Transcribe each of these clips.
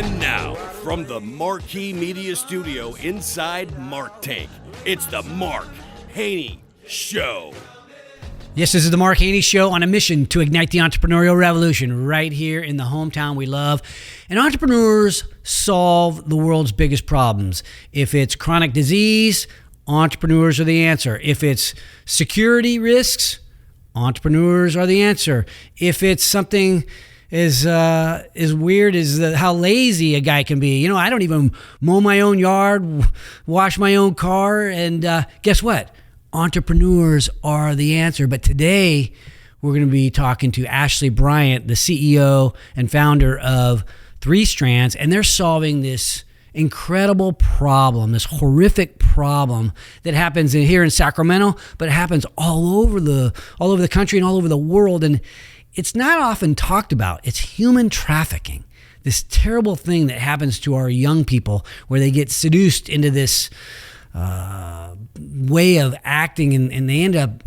And now, from the Marquee Media Studio inside Mark Tank, it's the Mark Haney Show. Yes, this is the Mark Haney Show on a mission to ignite the entrepreneurial revolution right here in the hometown we love. And entrepreneurs solve the world's biggest problems. If it's chronic disease, entrepreneurs are the answer. If it's security risks, entrepreneurs are the answer. If it's something as weird as how lazy a guy can be. You know, I don't even mow my own yard, wash my own car, and guess what? Entrepreneurs are the answer. But today, we're going to be talking to Ashlie Bryant, the CEO and founder of 3 Strands, and they're solving this incredible problem, this horrific problem that happens here in Sacramento, but it happens all over the country and all over the world. And it's not often talked about. It's human trafficking, this terrible thing that happens to our young people where they get seduced into this way of acting and they end up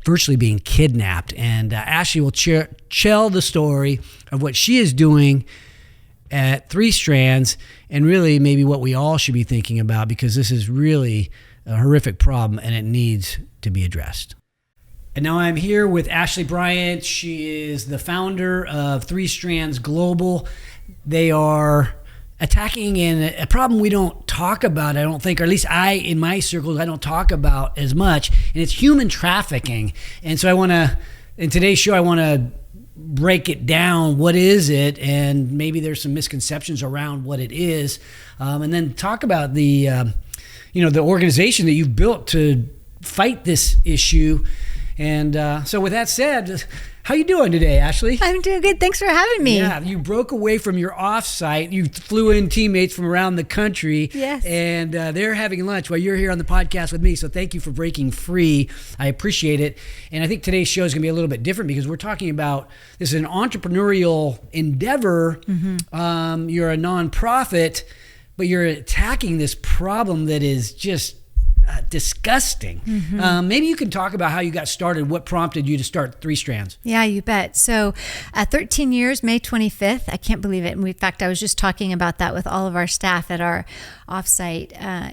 virtually being kidnapped. And Ashlie will tell the story of what she is doing at 3 Strands and really maybe what we all should be thinking about, because this is really a horrific problem and it needs to be addressed. And now I'm here with Ashlie Bryant. She is the founder of 3 Strands Global. They are attacking a problem we don't talk about, I don't think, or at least in my circles, I don't talk about as much, and it's human trafficking. And so in today's show, I want to break it down. What is it? And maybe there's some misconceptions around what it is. And then talk about the organization that you've built to fight this issue. And so with that said, how you doing today, Ashlie? I'm doing good. Thanks for having me. Yeah, you broke away from your offsite. You flew in teammates from around the country. Yes. And they're having lunch while you're here on the podcast with me. So thank you for breaking free. I appreciate it. And I think today's show is going to be a little bit different because we're talking about this is an entrepreneurial endeavor. Mm-hmm. You're a nonprofit, but you're attacking this problem that is just disgusting. Mm-hmm. Maybe you can talk about how you got started, what prompted you to start 3 Strands. Yeah, you bet. So 13 years, May 25th. I can't believe it. And in fact, I was just talking about that with all of our staff at our offsite.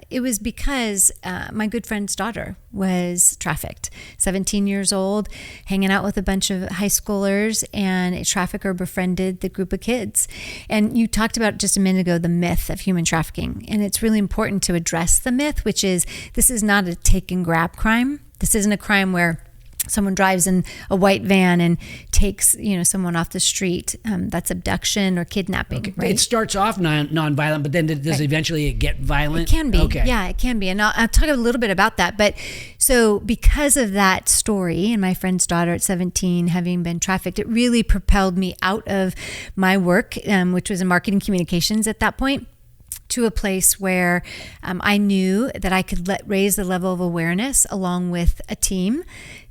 It was because my good friend's daughter was trafficked, 17 years old, hanging out with a bunch of high schoolers, and a trafficker befriended the group of kids. And you talked about just a minute ago the myth of human trafficking. And it's really important to address the myth, which is this is not a take and grab crime. This isn't a crime where someone drives in a white van and takes, someone off the street. That's abduction or kidnapping, okay. Right? It starts off non-violent, but then does eventually it get violent? It can be. Okay. Yeah, it can be. And I'll talk a little bit about that. But so because of that story and my friend's daughter at 17 having been trafficked, it really propelled me out of my work, which was in marketing communications at that point, to a place where I knew that I could raise the level of awareness along with a team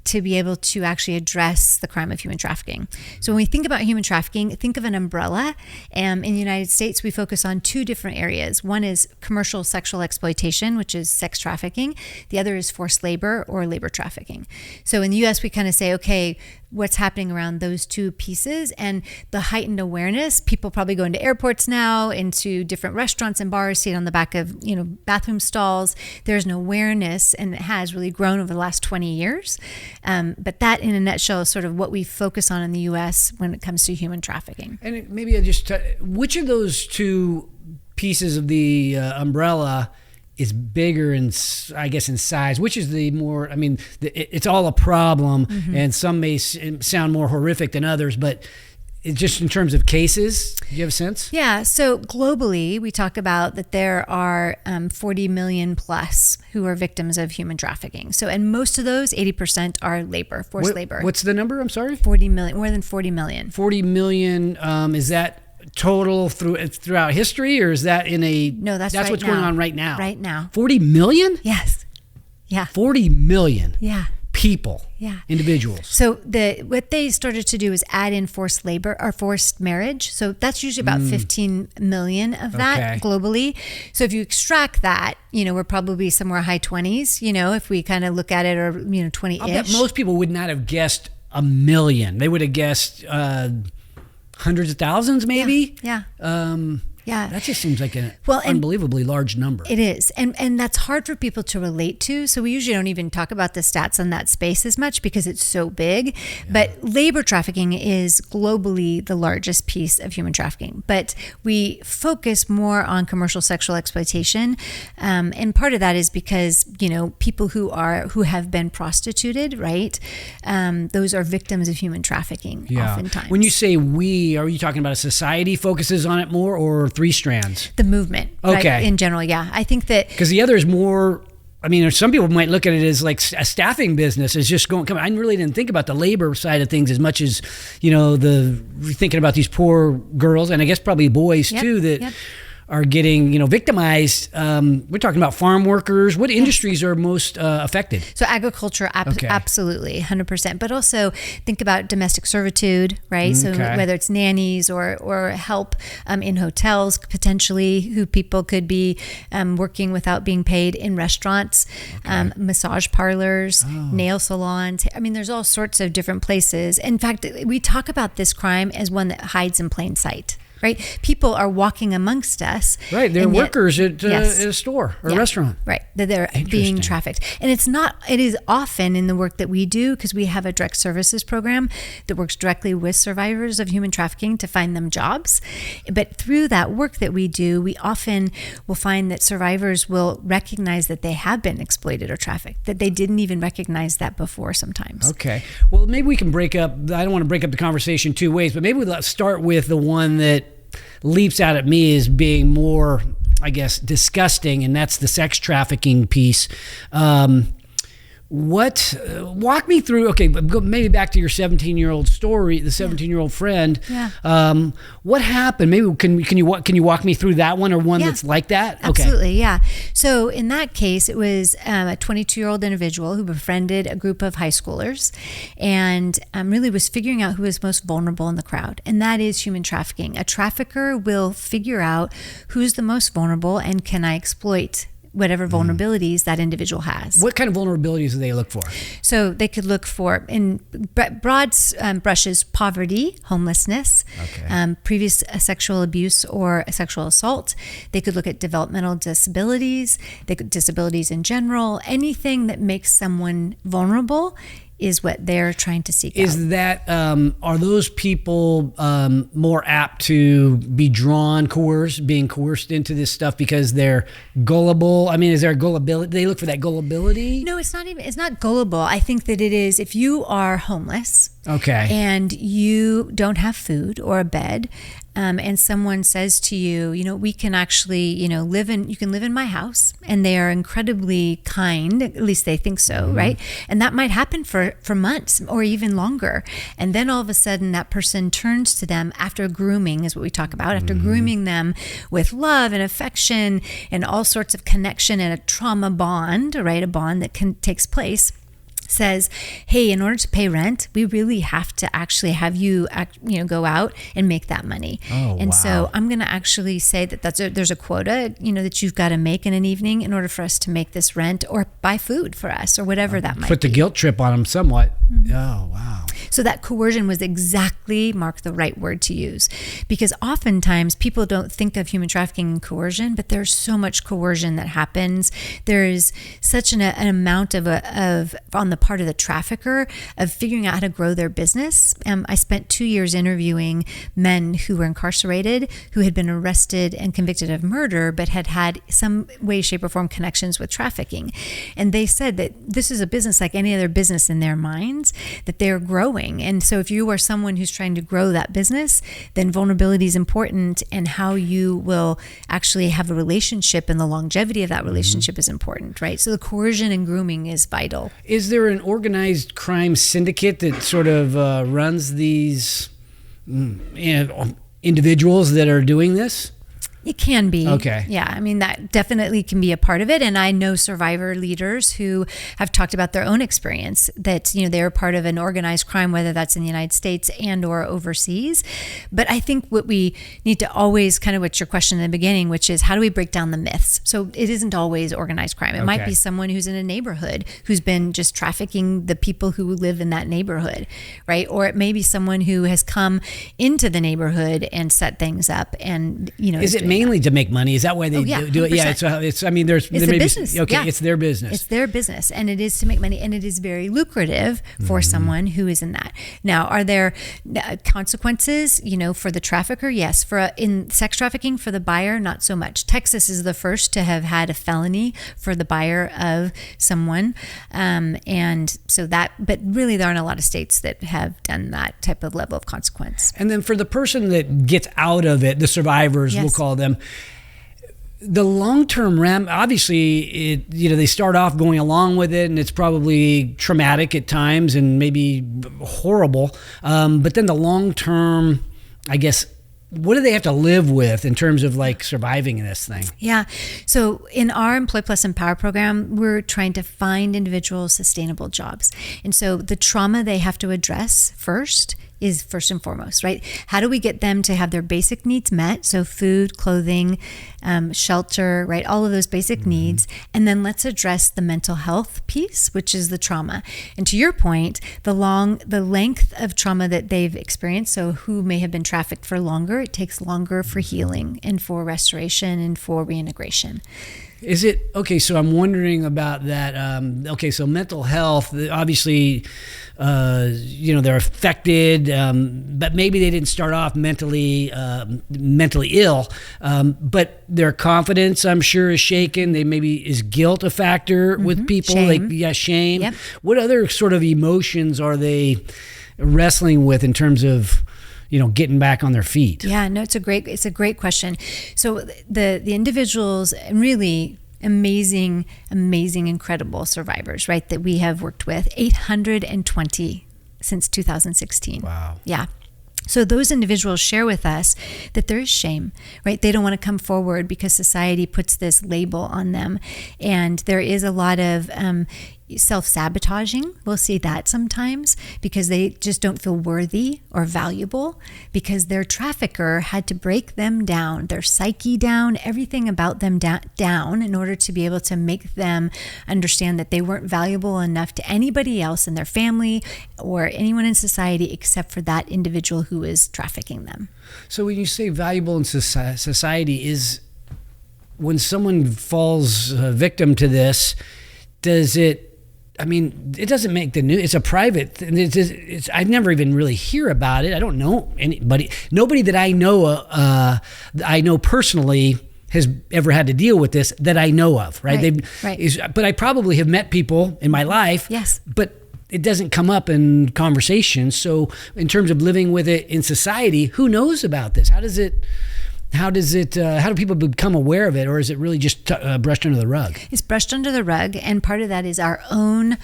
to be able to actually address the crime of human trafficking. So when we think about human trafficking, think of an umbrella. In the United States, we focus on 2 different areas. One is commercial sexual exploitation, which is sex trafficking. The other is forced labor or labor trafficking. So in the US, we kind of say, okay, what's happening around those 2 pieces, and the heightened awareness. People probably go into airports now, into different restaurants and bars, see it on the back of bathroom stalls. There's an awareness, and it has really grown over the last 20 years. But that, in a nutshell, is sort of what we focus on in the U.S. when it comes to human trafficking. And maybe which of those 2 pieces of the umbrella is bigger in size? Which is the more, it's all a problem, mm-hmm. and some may sound more horrific than others, but just in terms of cases, do you have a sense? Yeah, so globally, we talk about that there are 40 million plus who are victims of human trafficking. So, and most of those, 80% are forced labor. What's the number? I'm sorry? 40 million, more than 40 million. 40 million, is that total throughout history, or is that in a... No, that's what's now. Going on right now. Right now. 40 million? Yes. Yeah. 40 million. Yeah. People. Yeah. Individuals. So what they started to do is add in forced labor or forced marriage. So that's usually about 15 million of that globally. So if you extract that, we're probably somewhere high 20s, if we kind of look at it, or 20-ish. I bet most people would not have guessed a million. They would have guessed hundreds of thousands, maybe. Yeah. Yeah. That just seems like an Well, and unbelievably large number. It is. And that's hard for people to relate to. So we usually don't even talk about the stats on that space as much because it's so big. Yeah. But labor trafficking is globally the largest piece of human trafficking. But we focus more on commercial sexual exploitation. And part of that is because, people who have been prostituted, right? Those are victims of human trafficking oftentimes. When you say we, are you talking about a society focuses on it more, or three strands? The movement, okay. Right? In general, yeah. I think that... Because the other is more... some people might look at it as like a staffing business. Is just going. I really didn't think about the labor side of things as much as, thinking about these poor girls, and I guess probably boys too, that are getting, victimized. We're talking about farm workers. What industries are most affected? So agriculture, absolutely, 100%. But also think about domestic servitude, right? So whether it's nannies or help in hotels, potentially, who people could be working without being paid in restaurants, massage parlors, nail salons. There's all sorts of different places. In fact, we talk about this crime as one that hides in plain sight. Right, people are walking amongst us. Right, they're workers at a store or a restaurant. Right, that they're being trafficked, and it is often in the work that we do, because we have a direct services program that works directly with survivors of human trafficking to find them jobs. But through that work that we do, we often will find that survivors will recognize that they have been exploited or trafficked, that they didn't even recognize that before sometimes. Okay, well, maybe we can break up. I don't want to break up the conversation two ways, but maybe let's start with the one that leaps out at me as being more, I guess, disgusting, and that's the sex trafficking piece. Walk me through, maybe back to your 17-year-old story, the 17-year-old friend. Yeah. What happened? Maybe can you walk me through that one, or one that's like that? Absolutely, yeah. So in that case, it was a 22-year-old individual who befriended a group of high schoolers and really was figuring out who was most vulnerable in the crowd. And that is human trafficking. A trafficker will figure out who's the most vulnerable and can I exploit whatever vulnerabilities that individual has. What kind of vulnerabilities do they look for? So they could look for, in broad brushes, poverty, homelessness, previous sexual abuse or sexual assault. They could look at developmental disabilities, disabilities in general, anything that makes someone vulnerable is what they're trying to seek out. Is that, are those people more apt to be being coerced into this stuff because they're gullible? Is there a gullibility? They look for that gullibility? No, it's not gullible. I think that it is, if you are homeless and you don't have food or a bed, and someone says to you, we can actually, you can live in my house, and they are incredibly kind, at least they think so, right? And that might happen for months or even longer. And then all of a sudden that person turns to them after grooming, is what we talk about, after grooming them with love and affection and all sorts of connection and a trauma bond, right? A bond that takes place. Says, hey, in order to pay rent, we really have to actually have you, go out and make that money. So I'm going to actually say that there's a quota, that you've got to make in an evening in order for us to make this rent or buy food for us or whatever that might be. Put the guilt trip on them somewhat. Oh, wow. So that coercion was exactly, Mark, the right word to use, because oftentimes people don't think of human trafficking and coercion, but there's so much coercion that happens. There's such an amount of on the part of the trafficker of figuring out how to grow their business. I spent 2 years interviewing men who were incarcerated, who had been arrested and convicted of murder, but had some way, shape, or form connections with trafficking. And they said that this is a business like any other business in their minds, that they're growing. And so if you are someone who's trying to grow that business, then vulnerability is important, and how you will actually have a relationship and the longevity of that relationship is important, right? So the coercion and grooming is vital. Is there an organized crime syndicate that sort of runs these individuals that are doing this? It can be. Okay. Yeah, that definitely can be a part of it. And I know survivor leaders who have talked about their own experience that, they're part of an organized crime, whether that's in the United States and or overseas. But I think what we need to always, kind of what's your question in the beginning, which is how do we break down the myths? So it isn't always organized crime. It might be someone who's in a neighborhood who's been just trafficking the people who live in that neighborhood, right? Or it may be someone who has come into the neighborhood and set things up and, Is it mainly to make money. Is that why they do it? Yeah, it's. I mean, there's it's maybe business. Okay, yeah. it's their business. It's their business, and it is to make money, and it is very lucrative for someone who is in that. Now, are there consequences? For the trafficker, yes. In sex trafficking, for the buyer, not so much. Texas is the first to have had a felony for the buyer of someone, and so that. But really, there aren't a lot of states that have done that type of level of consequence. And then for the person that gets out of it, the survivors, we'll call them. The long-term obviously, they start off going along with it, and it's probably traumatic at times and maybe horrible. But then the long-term, I guess, what do they have to live with in terms of like surviving this thing? Yeah. So in our Employ Plus Empower program, we're trying to find individuals sustainable jobs. And so the trauma they have to address first is first and foremost, right? How do we get them to have their basic needs met? So food, clothing, shelter, right? All of those basic needs. And then let's address the mental health piece, which is the trauma. And to your point, the length of trauma that they've experienced, so who may have been trafficked for longer, it takes longer for healing and for restoration and for reintegration. Is it, okay, so I'm wondering about that. So mental health, obviously, they're affected, but maybe they didn't start off mentally ill, but their confidence, I'm sure, is shaken. Is guilt a factor with people? Shame. Shame. Yep. What other sort of emotions are they wrestling with in terms of getting back on their feet? Yeah, no, it's a great question. So the individuals, really amazing, incredible survivors, right, that we have worked with, 820 since 2016. Wow. Yeah. So those individuals share with us that there is shame, right? They don't want to come forward because society puts this label on them. And there is a lot of self-sabotaging. We'll see that sometimes because they just don't feel worthy or valuable because their trafficker had to break them down, their psyche down, everything about them down in order to be able to make them understand that they weren't valuable enough to anybody else in their family or anyone in society except for that individual who is trafficking them. So when you say valuable in society, is when someone falls victim to this, it doesn't make the news. It's a private. I never even really hear about it. I don't know anybody. Nobody that I know personally has ever had to deal with this that I know of. Right. But I probably have met people in my life. Yes. But it doesn't come up in conversations. So in terms of living with it in society, who knows about this? How do people become aware of it, or is it really just brushed under the rug? It's brushed under the rug, and part of that is our own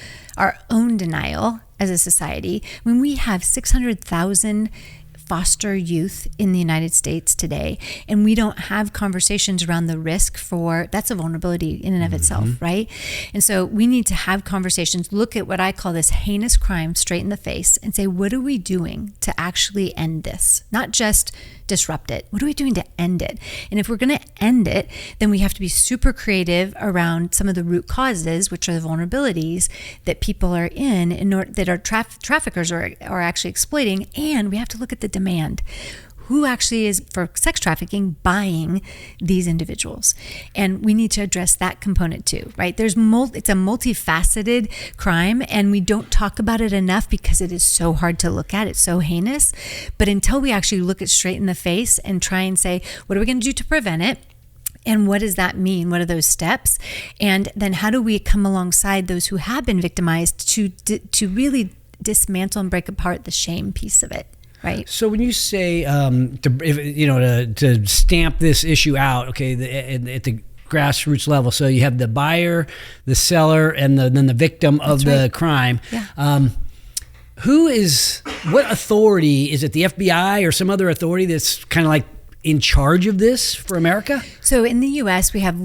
denial as a society. When we have 600,000 foster youth in the United States today, and we don't have conversations around the risk that's a vulnerability in and of itself, right? And so we need to have conversations, look at what I call this heinous crime straight in the face and say, what are we doing to actually end this? Not just disrupt it. What are we doing to end it? And if we're going to end it, then we have to be super creative around some of the root causes, which are the vulnerabilities that people are in order, that our traffickers are actually exploiting. And we have to look at the demand. Who actually is, for sex trafficking, buying these individuals? And we need to address that component too, right? It's a multifaceted crime, and we don't talk about it enough because it is so hard to look at. It's so heinous. But until we actually look it straight in the face and try and say, what are we going to do to prevent it? And what does that mean? What are those steps? And then how do we come alongside those who have been victimized to really dismantle and break apart the shame piece of it? Right. So when you say to stamp this issue out, okay, at the grassroots level, so you have the buyer, the seller, and then the victim of the crime. Yeah. What authority is it? The FBI or some other authority that's kind of like in charge of this for America? So in the U.S., we have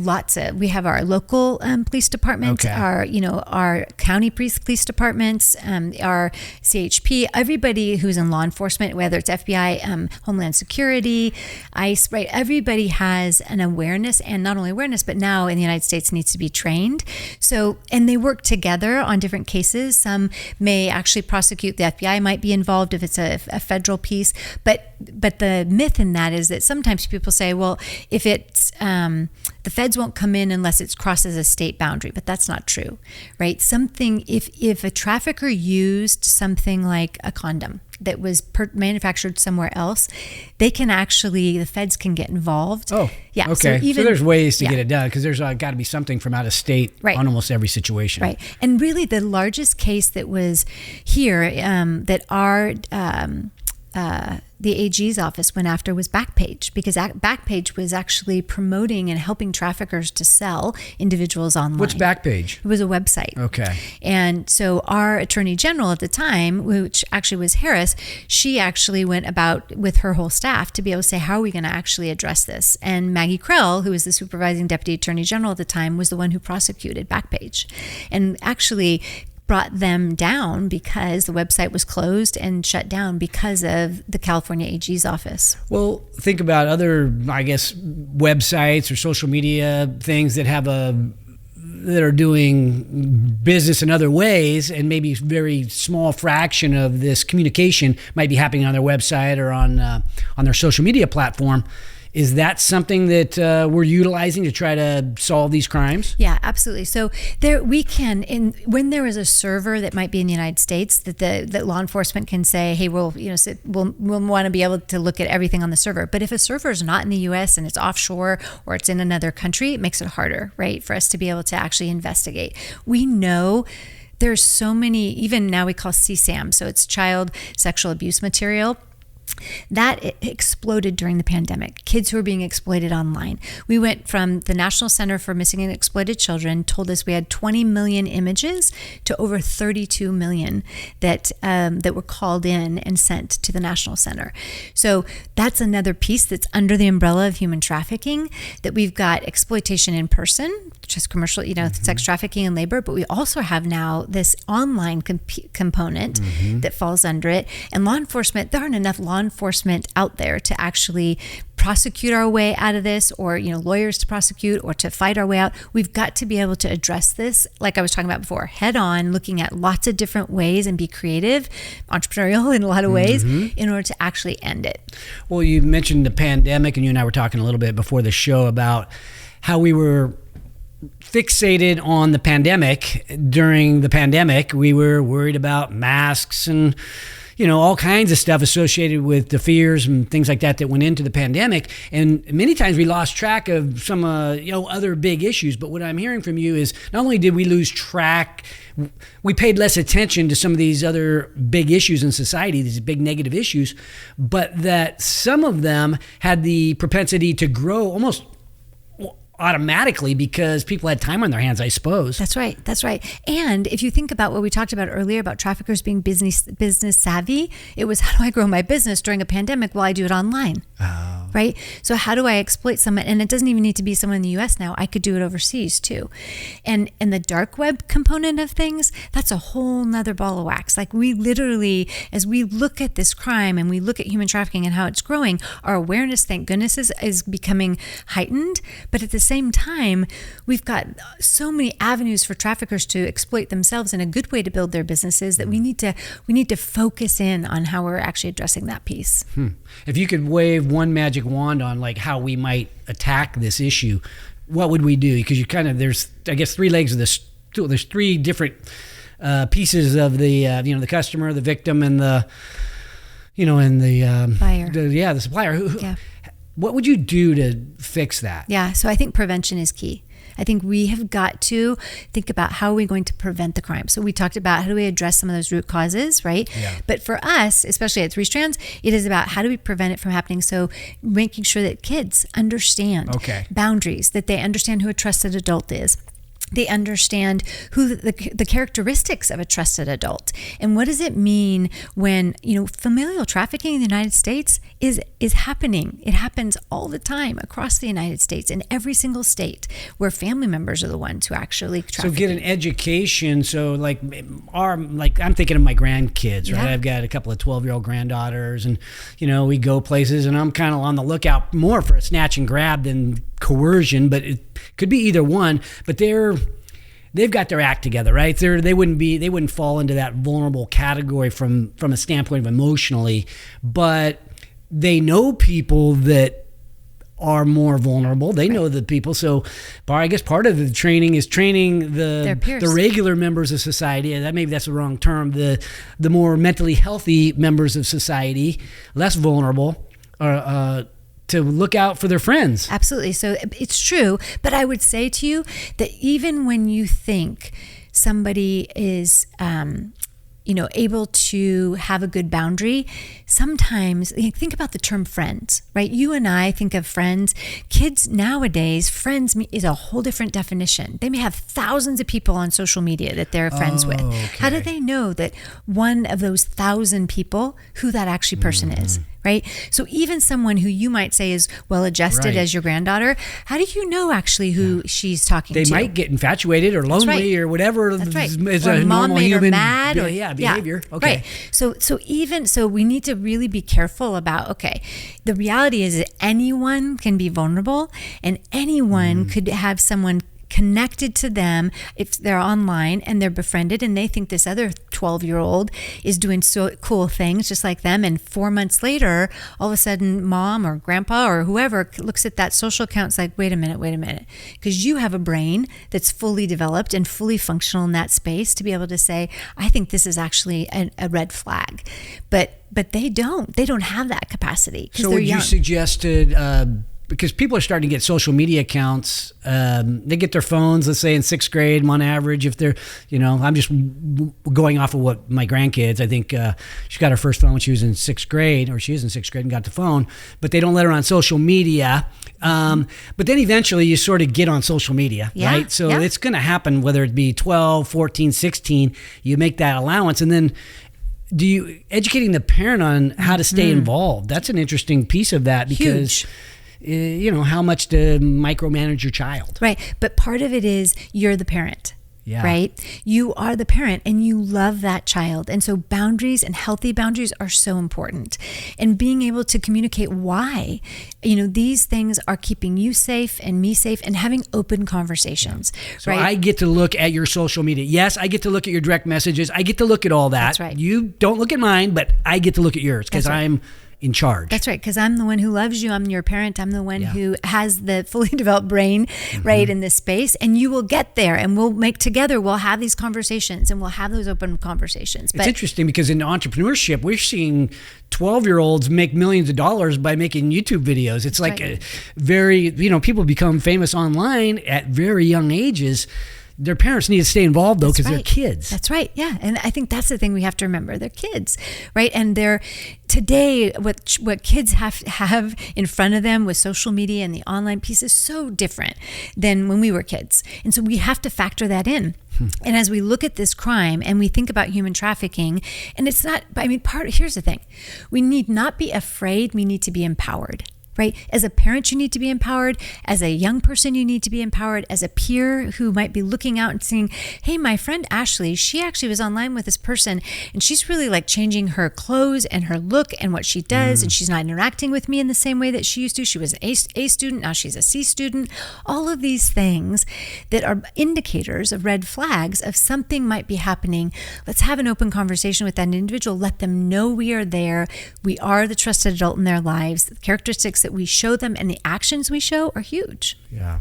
our local police departments, our county police departments, our CHP, everybody who's in law enforcement, whether it's FBI, Homeland Security, ICE, right? Everybody has an awareness, and not only awareness, but now in the United States needs to be trained. So, and they work together on different cases. Some may actually prosecute. The FBI might be involved if it's a federal piece, but the myth in that is that sometimes people say, well, if it's the feds won't come in unless it crosses a state boundary, but that's not true, right? If a trafficker used something like a condom that was manufactured somewhere else, the feds can get involved. Oh, yeah. Okay. So there's ways to yeah. get it done, because there's got to be something from out of state on almost every situation. Right. And really the largest case that was here that the AG's office went after was Backpage, because Backpage was actually promoting and helping traffickers to sell individuals online. What's Backpage? It was a website. Okay. And so our attorney general at the time, which actually was Harris, she actually went about with her whole staff to be able to say, how are we going to actually address this? And Maggie Krell, who was the supervising deputy attorney general at the time, was the one who prosecuted Backpage and actually brought them down because the website was closed and shut down because of the California AG's office. Well, think about other, I guess, websites or social media things that are doing business in other ways, and maybe a very small fraction of this communication might be happening on their website or on their social media platform. Is that something that we're utilizing to try to solve these crimes? Yeah, absolutely. So when there is a server that might be in the United States, that law enforcement can say, hey, we'll want to be able to look at everything on the server. But if a server is not in the U.S. and it's offshore or it's in another country, it makes it harder, right, for us to be able to actually investigate. We know there's so many, even now we call CSAM, so it's child sexual abuse material. That exploded during the pandemic. Kids who were being exploited online. We went from the National Center for Missing and Exploited Children told us we had 20 million images to over 32 million that were called in and sent to the National Center. So that's another piece that's under the umbrella of human trafficking, that we've got exploitation in person, which is commercial, sex trafficking and labor, but we also have now this online component that falls under it. And law enforcement, there aren't enough law enforcement out there to actually prosecute our way out of this, or lawyers to prosecute or to fight our way out. We've got to be able to address this, like I was talking about before, head on, looking at lots of different ways and be creative, entrepreneurial in a lot of ways, in order to actually end it. Well, you mentioned the pandemic, and you and I were talking a little bit before the show about how we were fixated on the pandemic. During the pandemic, we were worried about masks and all kinds of stuff associated with the fears and things like that went into the pandemic. And many times we lost track of some, other big issues. But what I'm hearing from you is not only did we lose track, we paid less attention to some of these other big issues in society, these big negative issues, but that some of them had the propensity to grow almost automatically because people had time on their hands, I suppose. That's right. And if you think about what we talked about earlier about traffickers being business savvy, it was, how do I grow my business during a pandemic while I do it online? Oh. Right? So how do I exploit someone? And it doesn't even need to be someone in the US now. I could do it overseas too. And the dark web component of things, that's a whole nother ball of wax. Like, we literally, as we look at this crime and we look at human trafficking and how it's growing, our awareness, thank goodness, is becoming heightened. But at the same time, we've got so many avenues for traffickers to exploit themselves, and a good way to build their businesses, that we need to focus in on how we're actually addressing that piece. If you could wave one magic wand on like how we might attack this issue, what would we do? Because there's, I guess, three legs of this. There's three different pieces of the the customer, the victim, and the buyer. The supplier. What would you do to fix that? Yeah, so I think prevention is key. I think we have got to think about how are we going to prevent the crime. So we talked about how do we address some of those root causes, right? Yeah. But for us, especially at Three Strands, it is about how do we prevent it from happening. So making sure that kids understand boundaries, that they understand who a trusted adult is. They understand who the characteristics of a trusted adult, and what does it mean when familial trafficking in the United States is happening. It happens all the time across the United States, in every single state, where family members are the ones who actually traffic. So get an education. So I'm thinking of my grandkids, right? Yeah. I've got a couple of 12-year-old granddaughters, and we go places, and I'm kind of on the lookout more for a snatch and grab than coercion, but it could be either one. But they've got their act together, right? They wouldn't fall into that vulnerable category from a standpoint of emotionally, but they know people that are more vulnerable. They know the people. So I guess part of the training is training the regular members of society. And maybe that's the wrong term. The more mentally healthy members of society, less vulnerable, to look out for their friends. Absolutely. So it's true. But I would say to you that even when you think somebody is, able to have a good boundary, sometimes think about the term friends, right? You and I think of friends. Kids nowadays, friends is a whole different definition. They may have thousands of people on social media that they're friends with. Okay. How do they know that one of those 1,000 people, who that actually person is? Right? So even someone who you might say is well-adjusted as your granddaughter, how do you know actually who she's talking to? They might get infatuated or lonely or whatever is or a mom normal made human her mad behavior. Yeah. Okay. Right. So we need to really be careful about, the reality is that anyone can be vulnerable and anyone could have someone connected to them if they're online and they're befriended and they think this other 12-year-old is doing so cool things just like them, and 4 months later all of a sudden mom or grandpa or whoever looks at that social account and is like, wait a minute, because you have a brain that's fully developed and fully functional in that space to be able to say, I think this is actually a red flag, but they don't have that capacity because so they're would young. you suggest because people are starting to get social media accounts. They get their phones, let's say in 6th grade, on average, if they're, I'm just going off of what my grandkids, I think she got her first phone when she was in 6th grade, or she is in 6th grade and got the phone, but they don't let her on social media. But then eventually you sort of get on social media, right? So it's going to happen, whether it be 12, 14, 16, you make that allowance. And then educating the parent on how to stay involved. That's an interesting piece of that because... Huge. How much to micromanage your child. Right. But part of it is you're the parent. Yeah. Right? You are the parent and you love that child. And so boundaries and healthy boundaries are so important. And being able to communicate why, these things are keeping you safe and me safe, and having open conversations. Yeah. So right? I get to look at your social media. Yes, I get to look at your direct messages. I get to look at all that. That's right. You don't look at mine, but I get to look at yours because I'm in charge. That's right, because I'm the one who loves you. I'm your parent. I'm the one who has the fully developed brain, right, in this space. And you will get there, and we'll have these conversations, and we'll have those open conversations. It's interesting because in entrepreneurship, we're seeing 12-year-olds make millions of dollars by making YouTube videos. It's like a very, people become famous online at very young ages. Their parents need to stay involved, though, because they're kids. That's right. Yeah. And I think that's the thing we have to remember. They're kids, right? And today, what kids have in front of them with social media and the online piece is so different than when we were kids. And so we have to factor that in. And as we look at this crime and we think about human trafficking, and it's not, here's the thing. We need not be afraid. We need to be empowered. Right? As a parent, you need to be empowered. As a young person, you need to be empowered. As a peer who might be looking out and saying, hey, my friend Ashlie, she actually was online with this person and she's really like changing her clothes and her look and what she does. And she's not interacting with me in the same way that she used to. She was an A student. Now she's a C student. All of these things that are indicators of red flags of something might be happening. Let's have an open conversation with that individual. Let them know we are there. We are the trusted adult in their lives. The characteristics that we show them and the actions we show are huge. Yeah.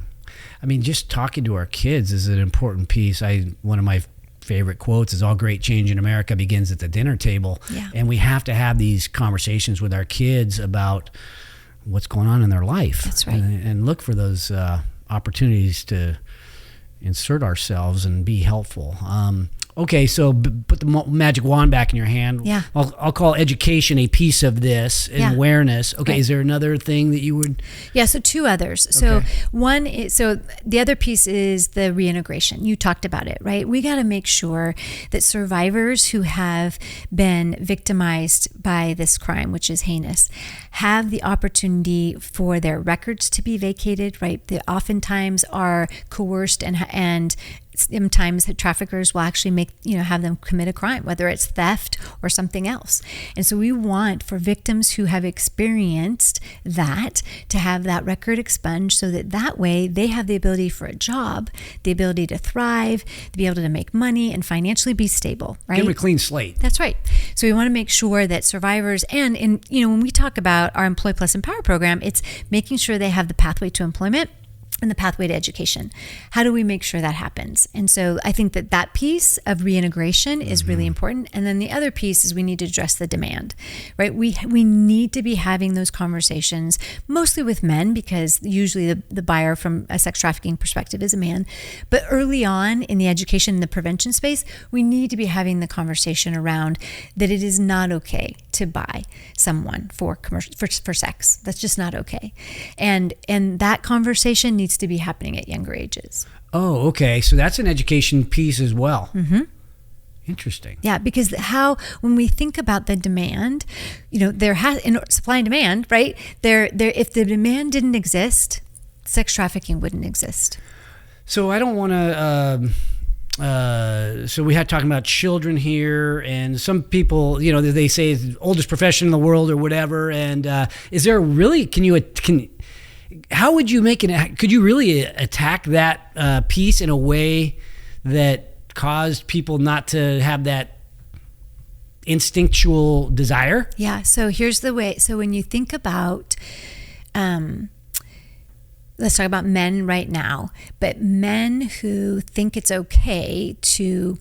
Just talking to our kids is an important piece. One of my favorite quotes is all great change in America begins at the dinner table. Yeah. And we have to have these conversations with our kids about what's going on in their life. That's right. And look for those opportunities to insert ourselves and be helpful. Okay, so put the magic wand back in your hand. Yeah. I'll call education a piece of this, and awareness. Okay, right. Is there another thing that you would? Yeah, so 2 others. So one is, the other piece is the reintegration. You talked about it, right? We got to make sure that survivors who have been victimized by this crime, which is heinous, have the opportunity for their records to be vacated, right? They oftentimes are coerced and sometimes traffickers will actually have them commit a crime, whether it's theft or something else. And so we want for victims who have experienced that to have that record expunged, so that way they have the ability for a job, the ability to thrive, to be able to make money and financially be stable, right? Give them a clean slate. That's right. So we want to make sure that survivors, and when we talk about our Employ Plus Empower program, it's making sure they have the pathway to employment and the pathway to education. How do we make sure that happens? And so I think that piece of reintegration is really important. And then the other piece is we need to address the demand, right? We need to be having those conversations, mostly with men, because usually the buyer from a sex trafficking perspective is a man. But early on in the education and the prevention space, we need to be having the conversation around that it is not okay to buy someone for sex. That's just not okay. And that conversation needs to be happening at younger ages. Oh, okay. So that's an education piece as well. Mm-hmm. Interesting. Yeah, because when we think about the demand, there has in supply and demand, right? There. If the demand didn't exist, sex trafficking wouldn't exist. So I don't want to. So we had talking about children here, and some people, they say it's the oldest profession in the world or whatever. And is there really? How would you could you really attack that piece in a way that caused people not to have that instinctual desire? Yeah. So here's the way. So when you think about, let's talk about men right now, but men who think it's okay to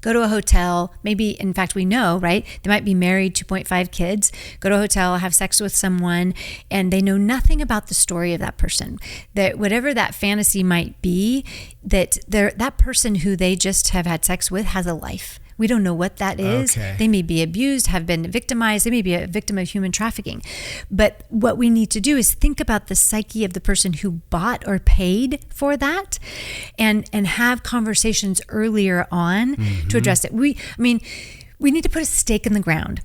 go to a hotel, maybe, in fact, we know, right? They might be married, 2.5 kids, go to a hotel, have sex with someone, and they know nothing about the story of that person. That whatever that fantasy might be, that person who they just have had sex with has a life. We don't know what that is. Okay. They may be abused, have been victimized. They may be a victim of human trafficking. But what we need to do is think about the psyche of the person who bought or paid for that, and have conversations earlier on to address it. We need to put a stake in the ground,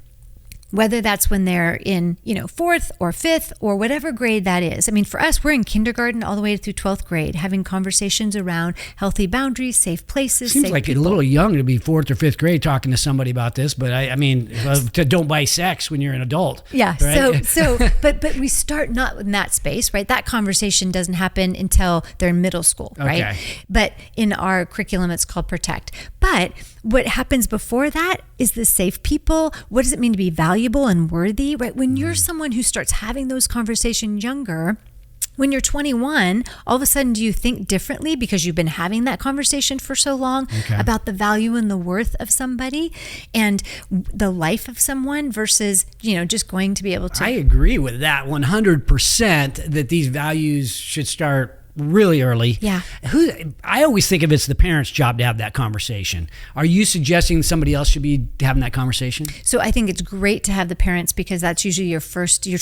whether that's when they're in, fourth or fifth or whatever grade that is. I mean, for us, we're in kindergarten all the way through 12th grade, having conversations around healthy boundaries, safe places, Seems safe like people. a little young to be 4th or 5th grade talking to somebody about this, but to don't buy sex when you're an adult. Yeah. Right? But we start not in that space, right? That conversation doesn't happen until they're in middle school, right? Okay. But in our curriculum, it's called Protect. But what happens before that is the safe people. What does it mean to be valuable and worthy, right? When you're someone who starts having those conversations younger, when you're 21, all of a sudden, do you think differently because you've been having that conversation for so long about the value and the worth of somebody and the life of someone versus, just going to be able to... I agree with that 100%, that these values should start really early. Yeah. I always think of it's the parents' job to have that conversation. Are you suggesting somebody else should be having that conversation? So I think it's great to have the parents because that's usually your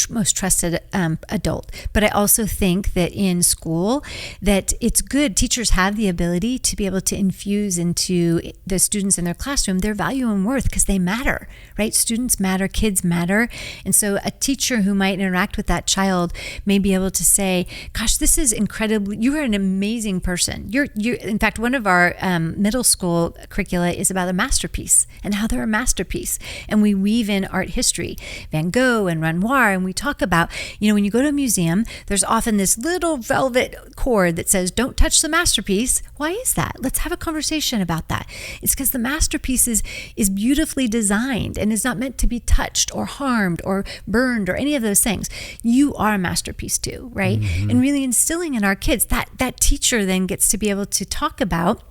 most trusted adult. But I also think that in school that it's good. Teachers have the ability to be able to infuse into the students in their classroom their value and worth because they matter, right? Students matter, kids matter. And so a teacher who might interact with that child may be able to say, gosh, this is incredible. You are an amazing person. You're in fact, one of our middle school curricula is about a masterpiece and how they're a masterpiece. And we weave in art history, Van Gogh and Renoir. And we talk about, when you go to a museum, there's often this little velvet cord that says, don't touch the masterpiece. Why is that? Let's have a conversation about that. It's because the masterpiece is beautifully designed and is not meant to be touched or harmed or burned or any of those things. You are a masterpiece too, right? And really instilling in our kids that teacher then gets to be able to talk about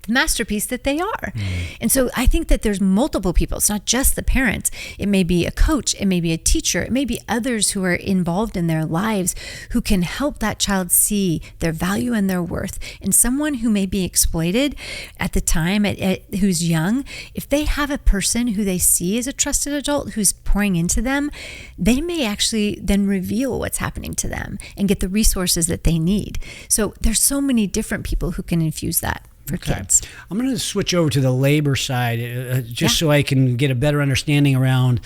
the masterpiece that they are. And so I think that there's multiple people. It's not just the parents. It may be a coach. It may be a teacher. It may be others who are involved in their lives who can help that child see their value and their worth. And someone who may be exploited at the time, who's young, if they have a person who they see as a trusted adult who's pouring into them, they may actually then reveal what's happening to them and get the resources that they need. So there's so many different people who can infuse that for kids. I'm going to switch over to the labor side so I can get a better understanding around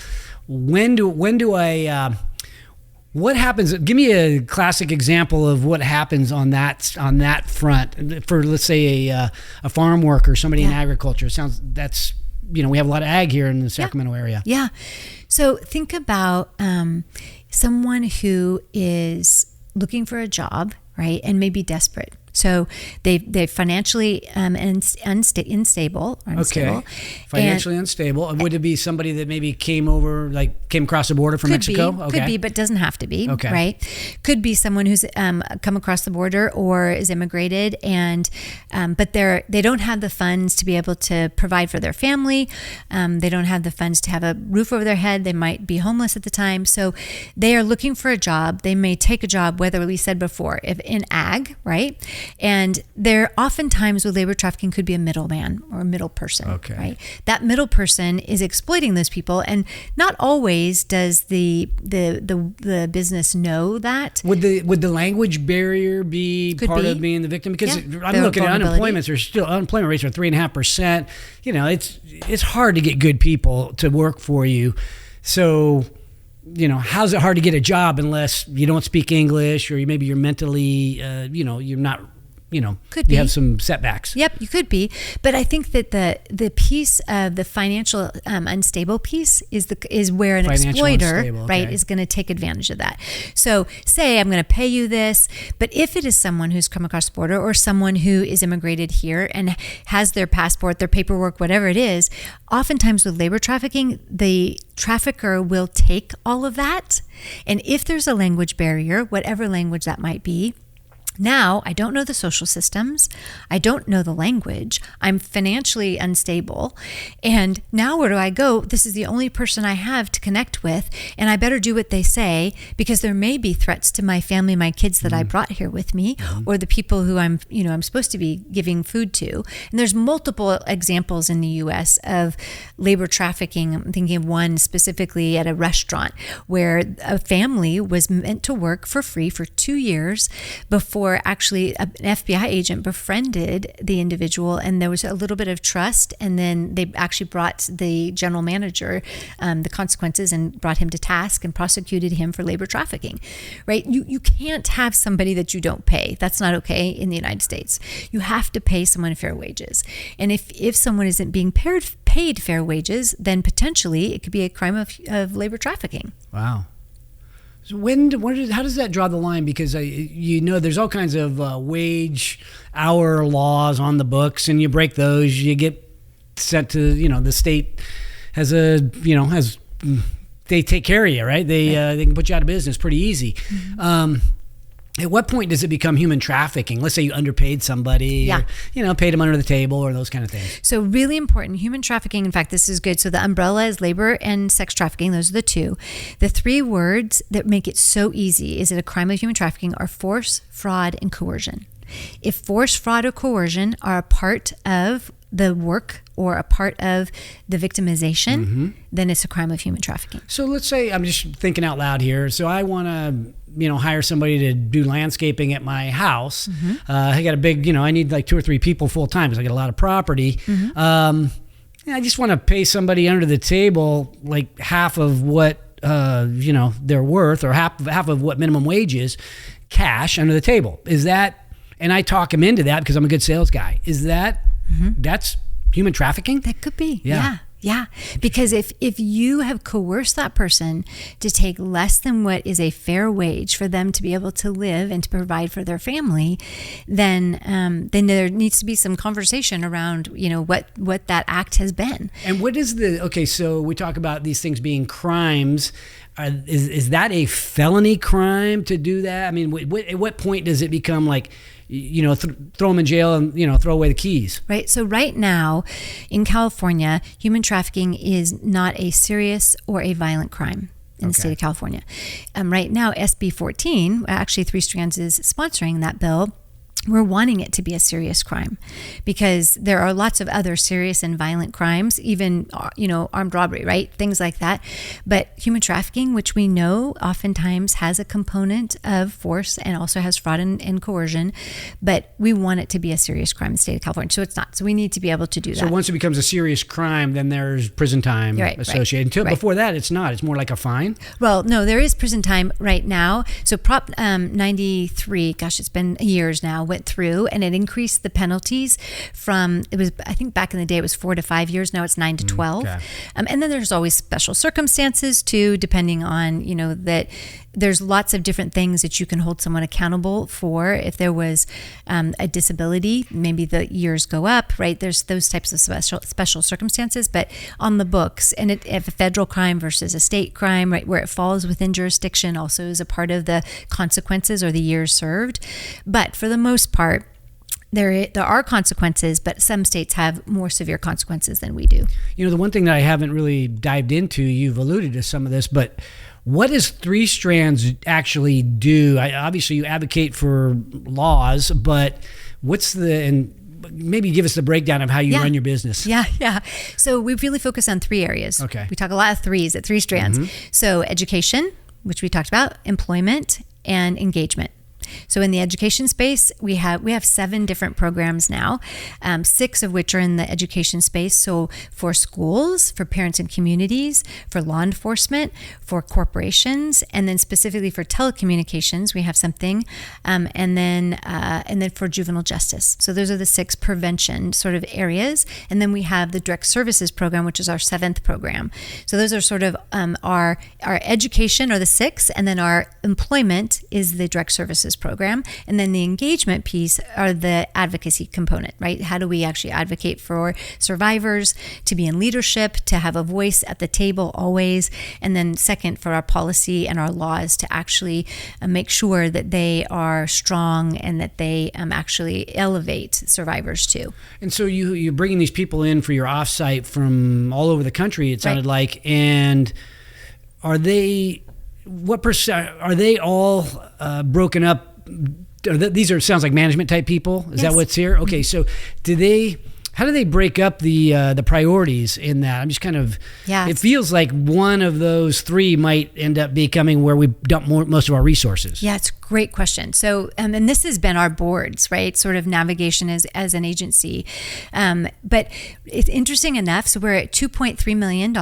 when do I What happens? Give me a classic example of what happens on that front for, let's say, a farm worker, somebody in agriculture. We have a lot of ag here in the Sacramento area. Yeah. So think about someone who is looking for a job, right, and maybe desperate. So they're financially unstable. Okay. Financially unstable. Would it be somebody that maybe came across the border from Mexico? Could be, but doesn't have to be. Okay. Right. Could be someone who's come across the border or is immigrated, and but they don't have the funds to be able to provide for their family. They don't have the funds to have a roof over their head. They might be homeless at the time. So they are looking for a job. They may take a job, whether we said before, if in ag, right? And there oftentimes with labor trafficking could be a middleman or a middle person, right? That middle person is exploiting those people, and not always does the business know that. Would the language barrier be part of being the victim? Because I'm looking at unemployment rates are 3.5%. It's hard to get good people to work for you. So, how's it hard to get a job unless you don't speak English, or maybe you're mentally, you're not, you have some setbacks. Yep, you could be. But I think that the piece of the financial unstable piece is where an exploiter, is going to take advantage of that. So say, I'm going to pay you this, but if it is someone who's come across the border or someone who is immigrated here and has their passport, their paperwork, whatever it is, oftentimes with labor trafficking, the trafficker will take all of that. And if there's a language barrier, whatever language that might be, now, I don't know the social systems. I don't know the language. I'm financially unstable. And now where do I go? This is the only person I have to connect with. And I better do what they say, because there may be threats to my family, my kids that I brought here with me, or the people who I'm supposed to be giving food to. And there's multiple examples in the U.S. of labor trafficking. I'm thinking of one specifically at a restaurant where a family was meant to work for free for 2 years before actually an FBI agent befriended the individual, and there was a little bit of trust, and then they actually brought the general manager the consequences and brought him to task and prosecuted him for labor trafficking, right? You can't have somebody that you don't pay. That's not okay in the United States. You have to pay someone fair wages. And if someone isn't being paid fair wages, then potentially it could be a crime of labor trafficking. Wow. So how does that draw the line? Because there's all kinds of wage hour laws on the books, and you break those, you get sent to, the state has they take care of you, right? They can put you out of business pretty easy. Mm-hmm. At what point does it become human trafficking? Let's say you underpaid somebody, or, paid them under the table, or those kind of things. So really important, human trafficking. In fact, this is good. So the umbrella is labor and sex trafficking. Those are the two. The three words that make it so easy, is it a crime of human trafficking, are force, fraud, and coercion. If force, fraud, or coercion are a part of the work or a part of the victimization, then it's a crime of human trafficking. So let's say, I'm just thinking out loud here. So I want to hire somebody to do landscaping at my house. I got a big, I need like 2 or 3 people full time because I got a lot of property. I just want to pay somebody under the table like half of what they're worth, or half of what minimum wage is, cash under the table. Is that, and I talk them into that because I'm a good sales guy. Is that that's human trafficking? That could be. Yeah. Because if you have coerced that person to take less than what is a fair wage for them to be able to live and to provide for their family, then there needs to be some conversation around, what that act has been. And what is so we talk about these things being crimes. Is that a felony crime to do that? I mean, at what point does it become like, throw them in jail and, throw away the keys? Right. So right now in California, human trafficking is not a serious or a violent crime in the state of California. Right now, SB 14, actually 3 Strands is sponsoring that bill, we're wanting it to be a serious crime, because there are lots of other serious and violent crimes, even, armed robbery, right? Things like that. But human trafficking, which we know oftentimes has a component of force and also has fraud and coercion, but we want it to be a serious crime in the state of California. So it's not. So we need to be able to do that. So once it becomes a serious crime, then there's prison time associated. Before that, it's not. It's more like a fine? Well, no, there is prison time right now. So Prop 93, gosh, it's been years now, went through, and it increased the penalties from, I think back in the day it was 4 to 5 years. Now it's 9 to 12. Okay. And then there's always special circumstances too, depending on, that there's lots of different things that you can hold someone accountable for. If there was a disability, maybe the years go up, right? There's those types of special circumstances, but on the books, and if a federal crime versus a state crime, right, where it falls within jurisdiction also is a part of the consequences or the years served. But for the most part, there are consequences, but some states have more severe consequences than we do. The one thing that I haven't really dived into, you've alluded to some of this, but what does Three Strands actually do? Obviously, you advocate for laws, but and maybe give us the breakdown of how you run your business. Yeah. So we really focus on 3 areas. Okay. We talk a lot of threes at Three Strands. Mm-hmm. So education, which we talked about, employment, and engagement. So in the education space, we have 7 different programs now, 6 of which are in the education space. So for schools, for parents and communities, for law enforcement, for corporations, and then specifically for telecommunications, we have something, and then for juvenile justice. So those are the 6 prevention sort of areas. And then we have the direct services program, which is our 7th program. So those are sort of our education are the 6, and then our employment is the direct services program, and then the engagement piece are the advocacy component, right? How do we actually advocate for survivors to be in leadership, to have a voice at the table always, and then second, for our policy and our laws to actually make sure that they are strong and that they actually elevate survivors too. And so you're bringing these people in for your offsite from all over the country, it sounded like, and are they all broken up? Sounds like management type people. Is that what's here? Okay, so how do they break up the priorities in that? I'm just kind of, it feels like one of those 3 might end up becoming where we dump most of our resources. Yeah, it's a great question. So, and this has been our board's, right, sort of navigation as an agency. But it's interesting enough. So we're at $2.3 million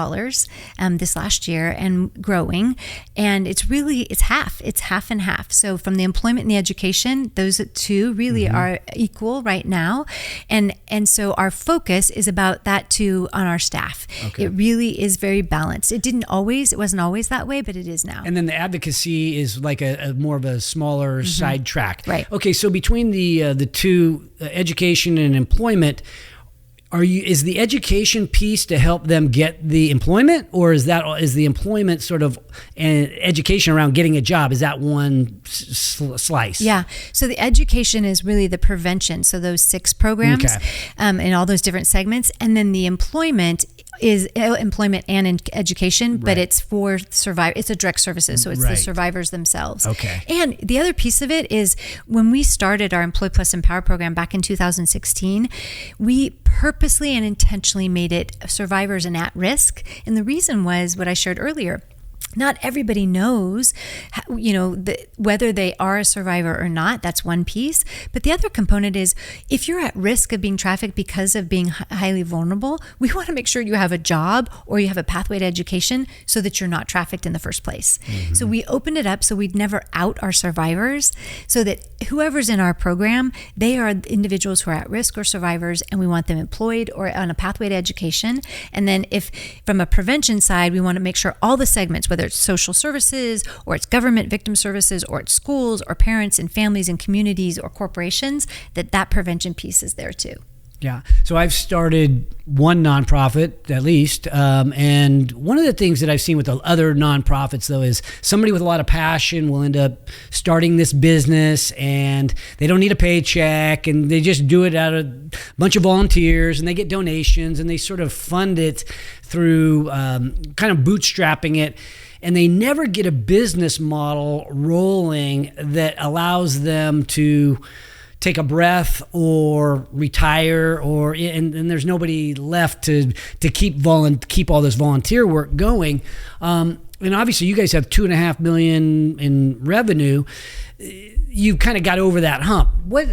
this last year and growing. And it's half and half. So from the employment and the education, those 2 really are equal right now. And so our focus is about that too on our staff. Okay. It really is very balanced. It wasn't always that way, but it is now. And then the advocacy is like a more of a smaller side track. Right. Okay, so between the 2, education and employment, is the education piece to help them get the employment, or is the employment sort of an education around getting a job? Is that one slice? Yeah. So the education is really the prevention. So those 6 programs, in all those different segments, and then the employment is employment and education, but it's for survivors. It's a direct services, so it's the survivors themselves. Okay. And the other piece of it is when we started our Employ Plus Empower program back in 2016, we purposely and intentionally made it survivors and at risk. And the reason was what I shared earlier. Not everybody knows, whether they are a survivor or not. That's one piece. But the other component is if you're at risk of being trafficked because of being highly vulnerable, we want to make sure you have a job or you have a pathway to education so that you're not trafficked in the first place. Mm-hmm. So we opened it up so we'd never out our survivors, so that whoever's in our program, they are individuals who are at risk or survivors, and we want them employed or on a pathway to education. And then if from a prevention side, we want to make sure all the segments, whether it's social services or it's government victim services or it's schools or parents and families and communities or corporations, that prevention piece is there too. Yeah. So I've started one nonprofit at least. And one of the things that I've seen with the other nonprofits though is somebody with a lot of passion will end up starting this business and they don't need a paycheck and they just do it out of a bunch of volunteers and they get donations and they sort of fund it through kind of bootstrapping it. And they never get a business model rolling that allows them to take a breath or retire, and there's nobody left to keep all this volunteer work going. And obviously you guys have $2.5 million in revenue. You kind of got over that hump. What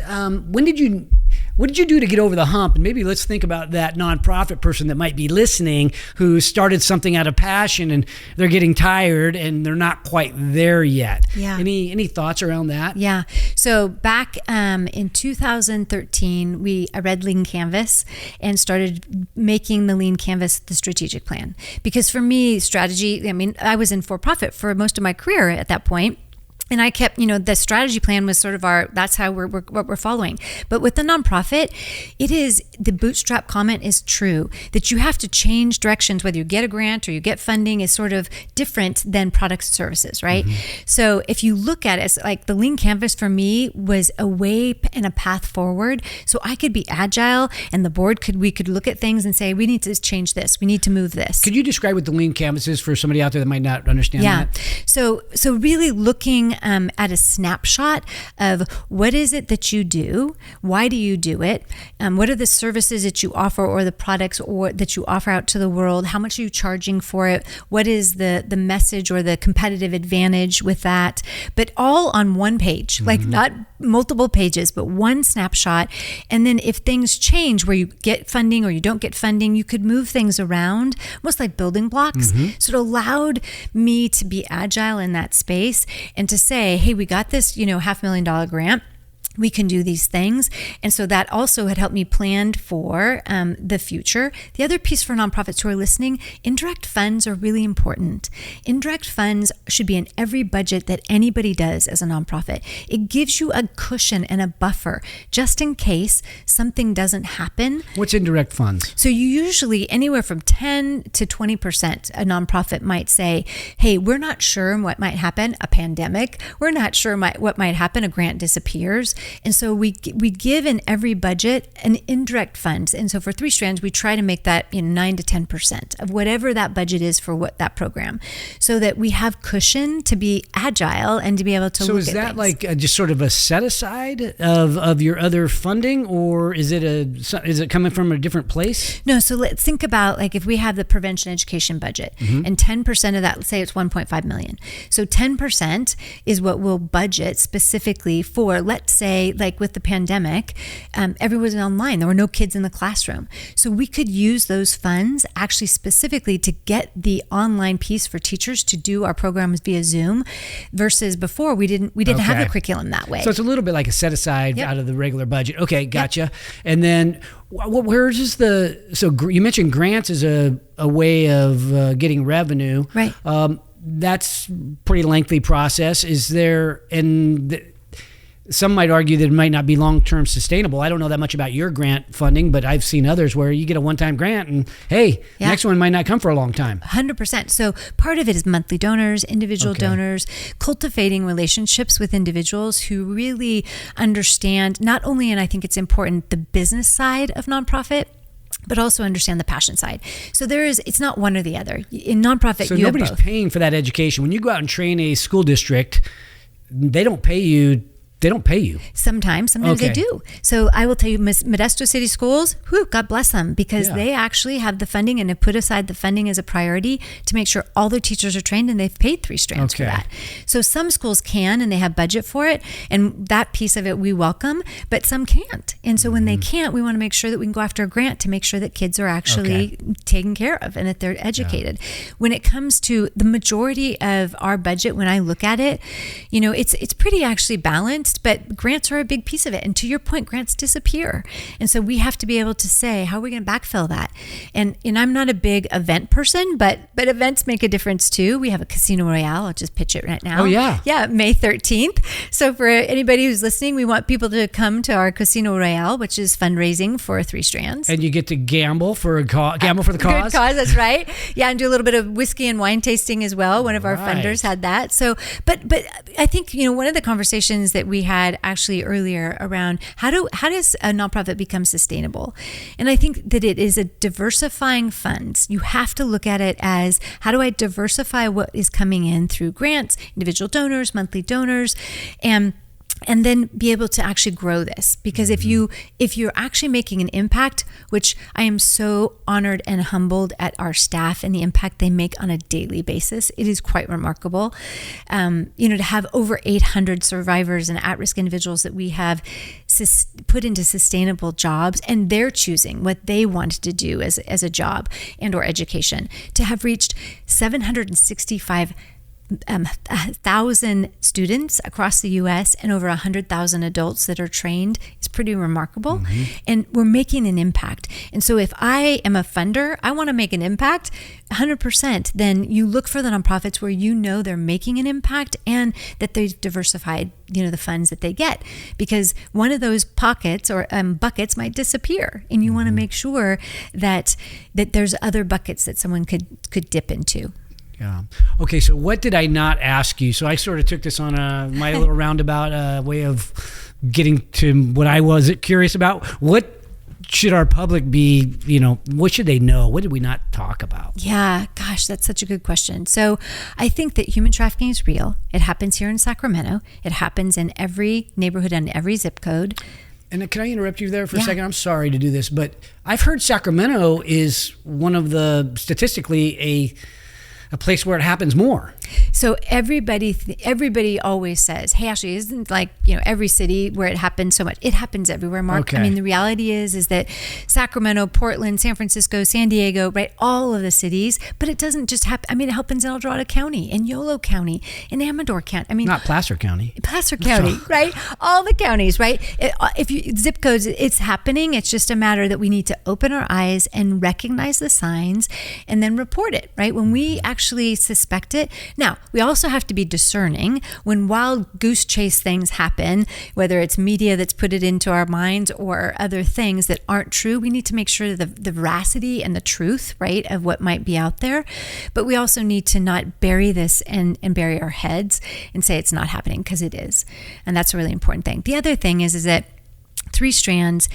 did you do to get over the hump? And maybe let's think about that nonprofit person that might be listening who started something out of passion and they're getting tired and they're not quite there yet. Yeah. Any thoughts around that? Yeah. So back in 2013, I read Lean Canvas and started making the Lean Canvas the strategic plan. Because for me, strategy, I was in for-profit for most of my career at that point. And I kept, the strategy plan was sort of that's how what we're following. But with the nonprofit, the bootstrap comment is true that you have to change directions, whether you get a grant or you get funding is sort of different than products and services, right? Mm-hmm. So if you look at it, it's like the Lean Canvas for me was a way and a path forward. So I could be agile and the board we could look at things and say, we need to change this. We need to move this. Could you describe what the Lean Canvas is for somebody out there that might not understand that? So really looking at a snapshot of what is it that you do, why do you do it, what are the services that you offer or the products or that you offer out to the world, how much are you charging for it, what is the message or the competitive advantage with that, but all on one page, like not multiple pages, but one snapshot. And then if things change where you get funding or you don't get funding, you could move things around, almost like building blocks. So it allowed me to be agile in that space and to say, hey, we got this, $500,000 grant. We can do these things. And so that also had helped me plan for the future. The other piece for nonprofits who are listening, indirect funds are really important. Indirect funds should be in every budget that anybody does as a nonprofit. It gives you a cushion and a buffer just in case something doesn't happen. What's indirect funds? So you usually anywhere from 10 to 20%, a nonprofit might say, hey, we're not sure what might happen, a pandemic. We're not sure what might happen, a grant disappears. And so we give in every budget an indirect funds. And so for 3 strands, we try to make that 9 to 10% of whatever that budget is for that program, so that we have cushion to be agile and to be able to look at things. So is that like just sort of a set aside of your other funding, or is it coming from a different place? No. So let's think about like if we have the prevention education budget and 10% of that, let's say it's 1.5 million. So 10% is what we'll budget specifically for, let's say, like with the pandemic, everyone was online. There were no kids in the classroom. So we could use those funds actually specifically to get the online piece for teachers to do our programs via Zoom, versus before we didn't have the curriculum that way. So it's a little bit like a set aside out of the regular budget. Okay, gotcha. Yep. And then where's so you mentioned grants as a way of getting revenue. Right. That's pretty lengthy process. Is there, some might argue that it might not be long-term sustainable. I don't know that much about your grant funding, but I've seen others where you get a one-time grant and, hey, next one might not come for a long time. 100%. So part of it is monthly donors, individual donors, cultivating relationships with individuals who really understand not only, and I think it's important, the business side of nonprofit, but also understand the passion side. So it's not one or the other. In nonprofit, so you nobody's have both. Paying for that education. When you go out and train a school district, they don't pay you. Sometimes they do. So I will tell you, Modesto City Schools, God bless them, because they actually have the funding and have put aside the funding as a priority to make sure all their teachers are trained, and they've paid 3 strands for that. So some schools can, and they have budget for it, and that piece of it we welcome, but some can't. And so when they can't, we want to make sure that we can go after a grant to make sure that kids are actually taken care of and that they're educated. When it comes to the majority of our budget, when I look at it, it's pretty actually balanced. But grants are a big piece of it. And to your point, grants disappear. And so we have to be able to say, how are we going to backfill that? And I'm not a big event person, but events make a difference too. We have a Casino Royale. I'll just pitch it right now. Oh, yeah. Yeah, May 13th. So for anybody who's listening, we want people to come to our Casino Royale, which is fundraising for 3 strands. And you get to gamble for the cause. Good cause, that's right. Yeah, and do a little bit of whiskey and wine tasting as well. One of our funders had that. So, but I think, one of the conversations that we had actually earlier around how does a nonprofit become sustainable? And I think that it is a diversifying funds. You have to look at it as, how do I diversify what is coming in through grants, individual donors, monthly donors, and and then be able to actually grow this. Because if you're actually making an impact, which I am so honored and humbled at our staff and the impact they make on a daily basis, it is quite remarkable. To have over 800 survivors and at-risk individuals that we have put into sustainable jobs, and they're choosing what they wanted to do as a job and or education, to have reached 765,000 students across the U.S. and over 100,000 adults that are trained is pretty remarkable. And we're making an impact. And so if I am a funder, I want to make an impact 100%, then you look for the nonprofits where you know they're making an impact and that they've diversified, the funds that they get, because one of those pockets or buckets might disappear, and you want to make sure that there's other buckets that someone could dip into. Yeah. Okay, so what did I not ask you? So I sort of took this on my little roundabout way of getting to what I was curious about. What should our public be, what should they know? What did we not talk about? Yeah, gosh, that's such a good question. So I think that human trafficking is real. It happens here in Sacramento. It happens in every neighborhood and every zip code. And can I interrupt you there for a second? I'm sorry to do this, but I've heard Sacramento is one of the, statistically, a place where it happens more. So everybody always says, hey, Ashlie, isn't every city where it happens so much? It happens everywhere, Mark. Okay. I mean, the reality is that Sacramento, Portland, San Francisco, San Diego, right? All of the cities, but it doesn't just happen. I mean, it happens in El Dorado County, in Yolo County, in Amador County. I mean, not Placer County. Placer County, right? All the counties, right? If you zip codes, it's happening. It's just a matter that we need to open our eyes and recognize the signs and then report it, right? When we actually suspect it. Now, we also have to be discerning when wild goose chase things happen, whether it's media that's put it into our minds or other things that aren't true. We need to make sure that the veracity and the truth, right, of what might be out there. But we also need to not bury this and bury our heads and say it's not happening, because it is. And that's a really important thing. The other thing is that 3 strands,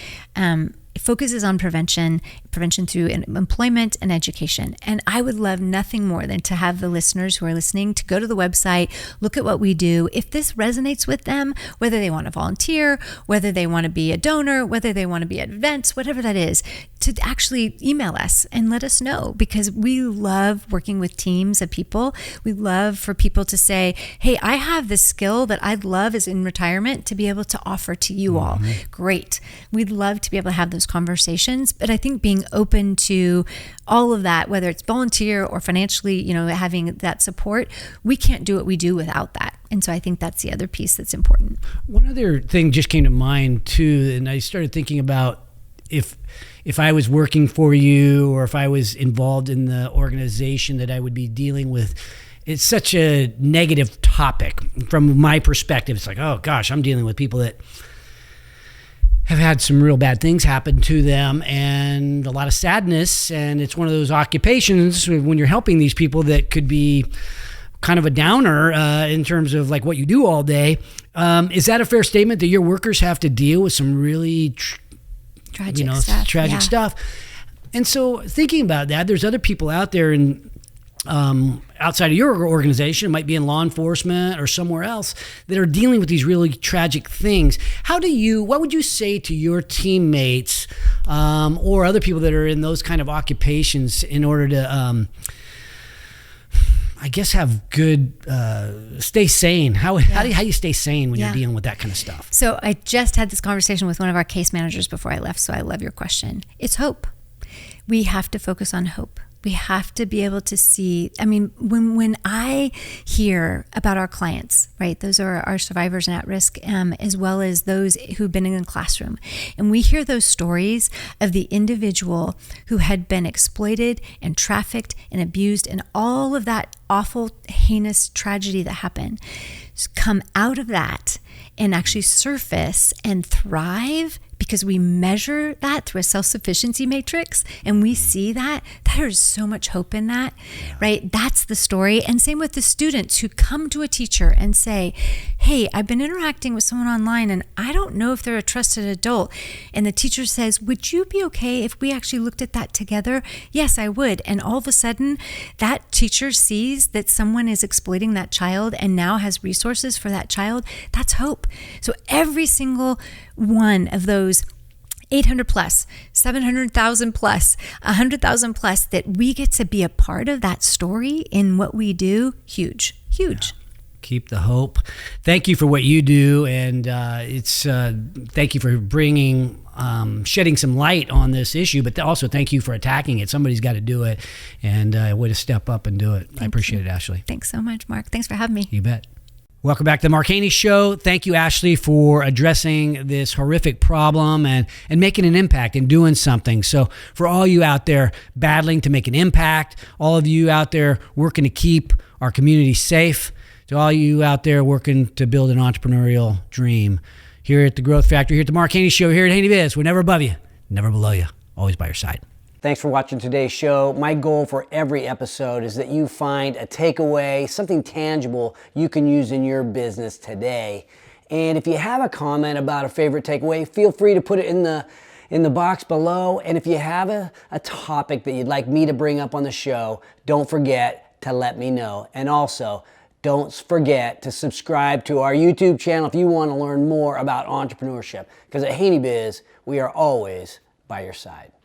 it focuses on prevention through employment and education. And I would love nothing more than to have the listeners who are listening to go to the website, look at what we do. If this resonates with them, whether they want to volunteer, whether they want to be a donor, whether they want to be at events, whatever that is, to actually email us and let us know, because we love working with teams of people. We love for people to say, hey, I have this skill that I'd love as in retirement to be able to offer to you all. Great. We'd love to be able to have those conversations. But I think being open to all of that, whether it's volunteer or financially, having that support, we can't do what we do without that. And so I think that's the other piece that's important. One other thing just came to mind too, and I started thinking about if I was working for you or if I was involved in the organization that I would be dealing with. It's such a negative topic from my perspective. It's like, oh gosh, I'm dealing with people that have had some real bad things happen to them and a lot of sadness. And it's one of those occupations when you're helping these people that could be kind of a downer in terms of like what you do all day. Is that a fair statement that your workers have to deal with some really tragic stuff? And so thinking about that, there's other people out there in outside of your organization, it might be in law enforcement or somewhere else, that are dealing with these really tragic things. What would you say to your teammates or other people that are in those kind of occupations in order to, have good, stay sane? How do you stay sane when you're dealing with that kind of stuff? So I just had this conversation with one of our case managers before I left, so I love your question. It's hope. We have to focus on hope. We have to be able to see, when I hear about our clients, right, those are our survivors and at risk, as well as those who've been in the classroom. And we hear those stories of the individual who had been exploited and trafficked and abused and all of that awful, heinous tragedy that happened, come out of that and actually surface and thrive, because we measure that through a self-sufficiency matrix and we see that There's so much hope in that, right? That's the story. And same with the students who come to a teacher and say, hey, I've been interacting with someone online and I don't know if they're a trusted adult. And the teacher says, would you be okay if we actually looked at that together? Yes, I would. And all of a sudden, that teacher sees that someone is exploiting that child and now has resources for that child. That's hope. So every single one of those 800 plus, 700,000 plus, 100,000 plus, that we get to be a part of that story in what we do, huge. Yeah. Keep the hope. Thank you for what you do, and thank you for bringing, shedding some light on this issue, but also thank you for attacking it. Somebody's got to do it, and way to step up and do it. I appreciate it, Ashlie. Thanks so much, Mark. Thanks for having me. You bet. Welcome back to the Mark Haney Show. Thank you, Ashlie, for addressing this horrific problem and making an impact and doing something. So for all you out there battling to make an impact, all of you out there working to keep our community safe, to all you out there working to build an entrepreneurial dream, here at the Growth Factory, here at the Mark Haney Show, here at Haney Biz, we're never above you, never below you, always by your side. Thanks for watching today's show. My goal for every episode is that you find a takeaway, something tangible you can use in your business today. And if you have a comment about a favorite takeaway, feel free to put it in the box below. And if you have a topic that you'd like me to bring up on the show, don't forget to let me know. And also, don't forget to subscribe to our YouTube channel if you want to learn more about entrepreneurship. Because at Haney Biz, we are always by your side.